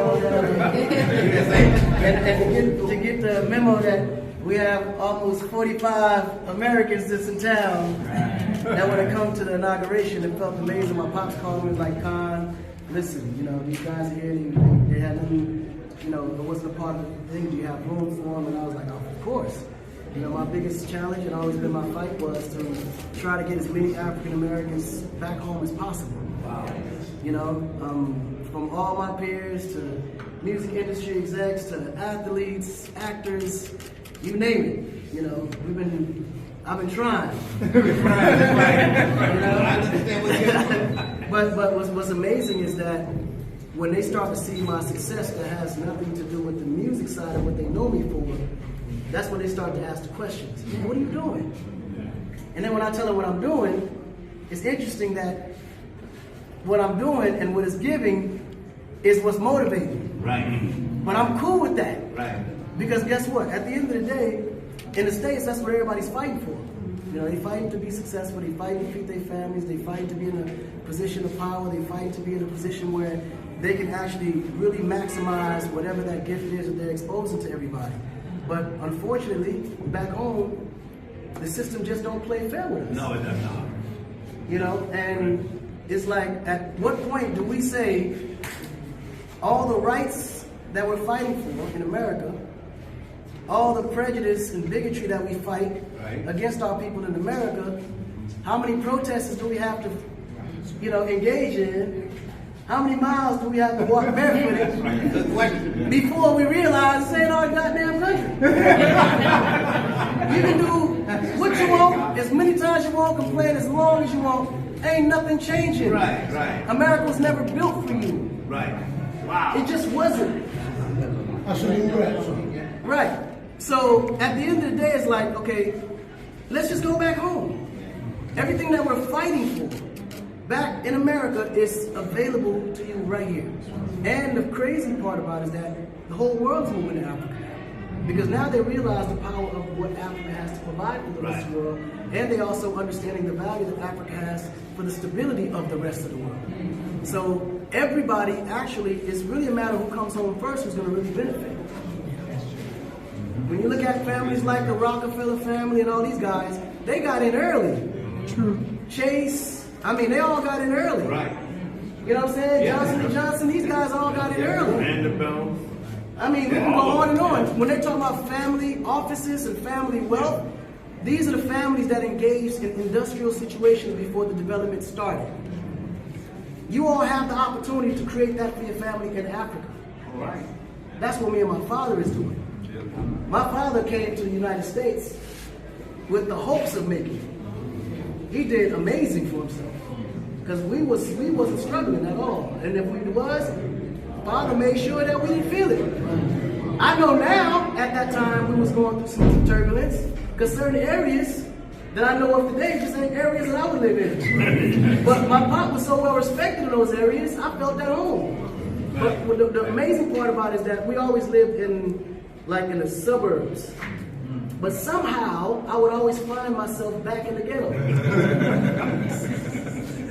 y'all down and to get the memo that we have almost 45 Americans that's in town that want to come to the inauguration. It felt amazing. My pops called me like, Con, listen, you know, these guys here, they had nothing, you know, it wasn't a part of the thing. Do you have room for them? And I was like, oh, of course. You know, my biggest challenge and always been my fight was to try to get as many African Americans back home as possible. Wow. You know, from all my peers to music industry execs to athletes, actors, you name it. You know, I've been trying. But what's amazing is that when they start to see my success that has nothing to do with the music side of what they know me for, that's when they start to ask the questions. Man, what are you doing? And then when I tell them what I'm doing, it's interesting that what I'm doing and what it's giving is what's motivating. Right. But I'm cool with that. Right. Because guess what? At the end of the day, in the States, that's what everybody's fighting for. You know, they fighting to be successful, they fighting to feed their families, they fighting to be in a position of power, they fighting to be in a position where they can actually really maximize whatever that gift is that they're exposing to everybody. But unfortunately, back home, the system just don't play fair with us. No, it does not. You know, and it's like, at what point do we say all the rights that we're fighting for in America, all the prejudice and bigotry that we fight against our people in America, how many protesters do we have to, you know, engage in? How many miles do we have to walk barefooted before we realize this ain't our goddamn country? You can do what you want, as many times you want, complain as long as you want. Ain't nothing changing. Right, right. America was never built for you. Right. Wow. It just wasn't. Right. So at the end of the day, it's like, okay, let's just go back home. Everything that we're fighting for back in America is available to you right here. And the crazy part about it is that the whole world's moving to Africa. Because now they realize the power of what Africa has to provide for the rest of the world. And they also understanding the value that Africa has for the stability of the rest of the world. So everybody actually, it's really a matter of who comes home first who's going to really benefit. When you look at families like the Rockefeller family and all these guys, they got in early. True. Chase, I mean, they all got in early. Right. You know what I'm saying? Yeah. Johnson & Johnson, these guys all got in early. Vanderbilt. I mean, we can go on and on. When they talk about family offices and family wealth, these are the families that engaged in industrial situations before the development started. You all have the opportunity to create that for your family in Africa. All right. That's what me and my father is doing. My father came to the United States with the hopes of making it. He did amazing for himself. Because we wasn't struggling at all. And if we was, Father made sure that we didn't feel it. I know now, at that time, we was going through some turbulence, because certain areas that I know of today just ain't areas that I would live in. But my pop was so well respected in those areas, I felt at home. But the amazing part about it is that we always lived in the suburbs. But somehow, I would always find myself back in the ghetto.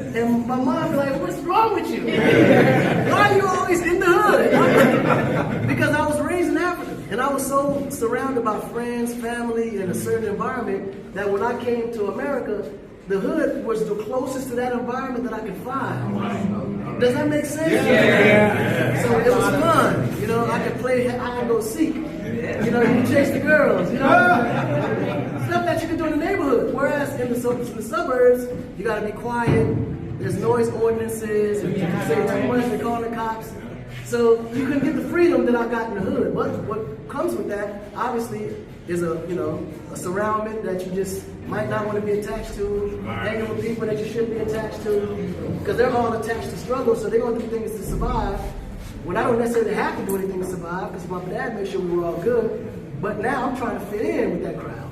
And my mom would be like, what's wrong with you? Why are you always in the hood? Because I was raised in Africa. And I was so surrounded by friends, family, and a certain environment that when I came to America, the hood was the closest to that environment that I could find. Does that make sense? Yeah. So it was fun. You know, I could play hide and go seek. You know, you can chase the girls, you know. Stuff that you can do in the neighborhood. Whereas in the suburbs, you gotta be quiet. There's noise ordinances, and you can say too much, they call the cops. So you couldn't get the freedom that I got in the hood. But what comes with that, obviously, is a surroundment that you just might not want to be attached to, hanging with people that you shouldn't be attached to, because they're all attached to struggle, so they're gonna do things to survive. When I don't necessarily have to do anything to survive, because my dad made sure we were all good. But now I'm trying to fit in with that crowd.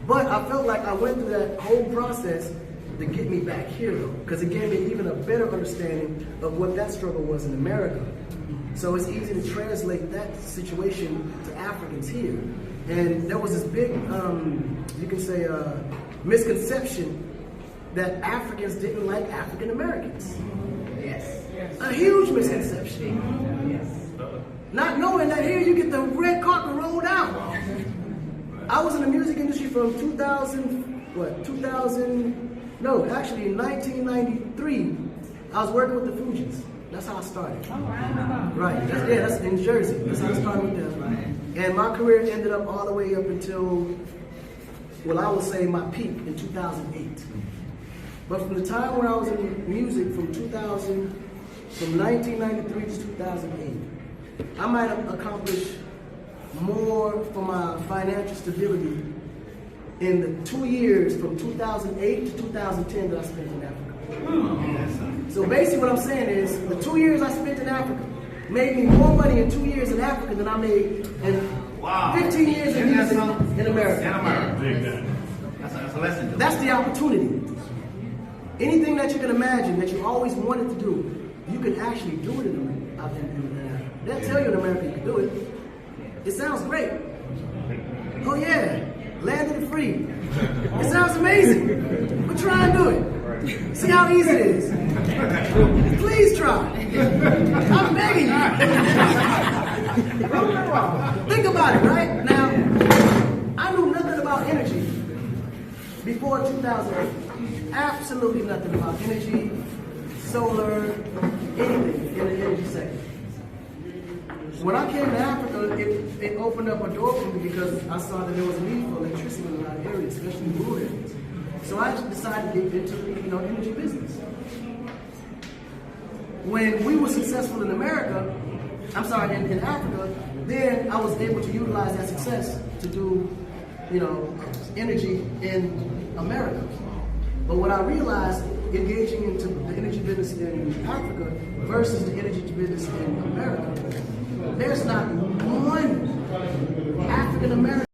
But I felt like I went through that whole process to get me back here, though, because it gave me even a better understanding of what that struggle was in America. So it's easy to translate that situation to Africans here. And there was this big, you can say, misconception that Africans didn't like African Americans. Yes. A huge misconception. not knowing that here you get the red carpet rolled out. I was in the music industry from 1993, I was working with the Fugees. That's how I started. Oh, wow. Right, that's in Jersey. That's how I started with them. And my career ended up all the way up until, well, I would say my peak in 2008. But from the time when I was in music from 1993 to 2008, I might have accomplished more for my financial stability in the 2 years from 2008 to 2010 that I spent in Africa. So basically what I'm saying is, the 2 years I spent in Africa made me more money in 2 years in Africa than I made in 15 years in music in America. That's a lesson. That's the opportunity. Anything that you can imagine that you always wanted to do, you can actually do it in Africa. They'll tell you in America you can do it. It sounds great. Oh yeah, land of the free. It sounds amazing. But try and do it. See how easy it is. Please try. I'm begging you. Think about it, right? Now, I knew nothing about energy before 2008. Absolutely nothing about energy, solar, anything in the energy sector. When I came to Africa, it opened up a door for me because I saw that there was a need for electricity in a lot of areas, especially in rural areas. So I decided to get into energy business. When we were successful in America, in Africa, then I was able to utilize that success to do, energy in America. But what I realized, engaging into the energy business in Africa versus the energy business in America, there's not one African American